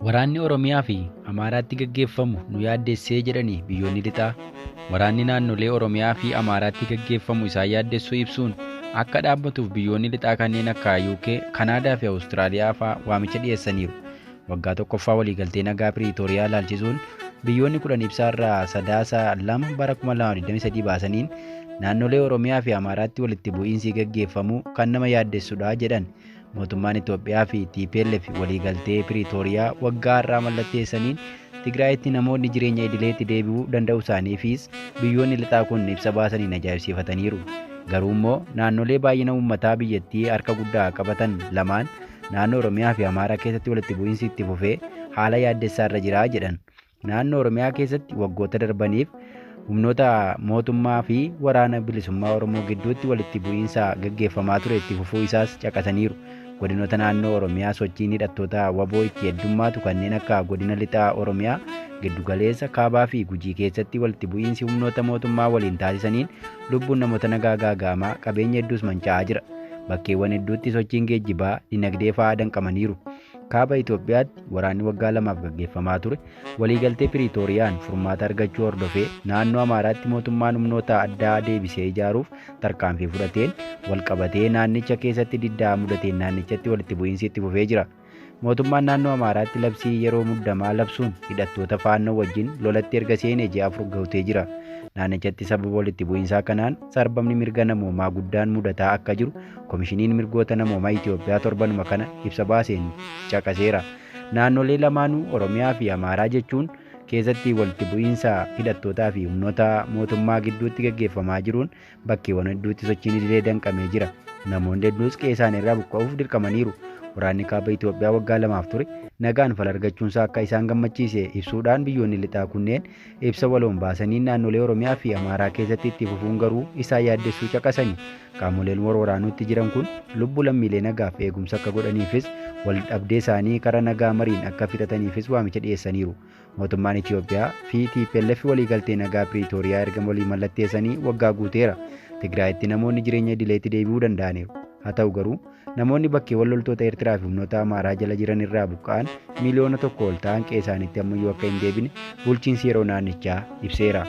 Waraanni Oromiyaa fi Amaaraatti gaggeeffamu nu yaaddessee jedhanii biyyoonni lixaa. Waraanni naannolee Oromiyaa fi Amaaraatti gaggeeffamu isaan yaaddessuu ibsuun akka dhaabbatuuf biyyoonni lixaa kanneen akka UK, Kanaadaa fi Awustiraaliyaa fa'aa waamicha dhiyeessaniiru. Waggaa tokkoffaa waliigaltee nagaa Piriitooriyaa ilaalchisuun biyyoonni 10 ibsaarraa sadaasa 2 bara 2023 baasaniin naannolee Oromiyaa fi Amaaraatti walitti bu'iinsi gaggeeffamu kan nama yaaddessudha jedhan. Mootummaan Itoophiyaa fi TPLF waliigaltee Piriitooriyaa waggaa har'aa mallatteessaniin Tigraayitti namoonni jireenya idileetti deebi'uu danda'u isaaniifis biyyoonni lixaa kun ibsa baasaniin ajaa'ibsiifataniiru. Garuu immoo naannolee baay'ina uummataa biyyattii harka guddaa qabatan lamaan naannoo Oromiyaa fi Amaaraa keessatti walitti bu'iinsi itti fufee haala yaaddessaa irra jira jedhan. Naannoo Oromiyaa keessatti waggoota darbaniif humnoota mootummaa fi waraana bilisummaa Oromoo gidduutti walitti bu'iinsa gaggeeffamaa ture itti fufuu isaas caqasaniiru. Godinoota naannoo Oromiyaa sochiin hidhattoota waboo itti heddummaatu kanneen akka godina lixaa Oromiyaa, giddugaleessa, kaabaa fi gujii keessatti walitti bu'iinsi humnoota mootummaa waliin taasisaniin lubbuun namoota nagaa gaaga'amaa qabeenya hedduus manca'aa jira. Bakkeewwan hedduutti sochiin geejjibaa, dinagdee fa'aa danqamaniiru. Kaaba Itoophiyaatti waraanni waggaa 2 gaggeeffamaa ture waliigaltee Piriitooriyaan furmaata argachuu hordofee naannoo Amaaraatti mootummaan humnoota addaa deebisee ijaaruuf tarkaanfii fudhateen walqabatee naannicha keessatti diddaa mudateen naannichatti walitti bu'iinsi itti fufee jira. Mootummaan naannoo Amaaraatti labsii yeroo muddamaa labsuun hidhattoota faannoo wajjin lolatti erga seenee ji'a 4 gahutee jira. Naannichatti sababa walitti bu'iinsaa kanaan sarbamni mirga namoomaa guddaan mudataa akka jiru Komishiniin Mirgoota Namoomaa Itoophiyaa torbanuma kana ibsa baaseen caqaseera. Naannolee lamaanuu Oromiyaa fi Amaaraa jechuun keessatti walitti bu'iinsa hidhattootaa fi humnoota mootummaa gidduutti gaggeeffamaa jiruun bakkeewwan hedduutti sochiin idilee danqamee jira. Namoonni hedduus qe'ee isaanii irraa buqqa'uuf dirqamaniiru. Waraanni kaaba Itoophiyaa waggaa 2 ture nagaan fala argachuunsaa akka isaan gammachiise ibsuudhaan biyyoonni lixaa kunneen ibsa waloon baasanii naannolee Oromiyaa fi Amaaraa keessatti itti fufuun garuu isaan yaaddessuu caqasani. Qaamoleen waraanuutti jiran kun lubbuu lammiilee nagaaf eegumsa akka godhaniifis wal dhabdee isaanii karaa nagaa mariin akka fixataniifis waamicha dhiyeessaniiru. Mootummaan Itoophiyaa fi TPLF waliigaltee nagaa Piriitooriyaa erga walii mallatteessanii waggaa guuteera. Tigraayitti namoonni jireenya idileetti deebi'uu danda'aniiru. Haa ta'u garuu namoonni bakkeewwan loltoota Eertiraa fi humnoota Amaaraa jala jiran irraa buqqa'an miliyoona 1 ol ta'an qe'ee isaaniitti ammayyuu akka hin deebine bulchiinsi yeroo naannichaa ibseera.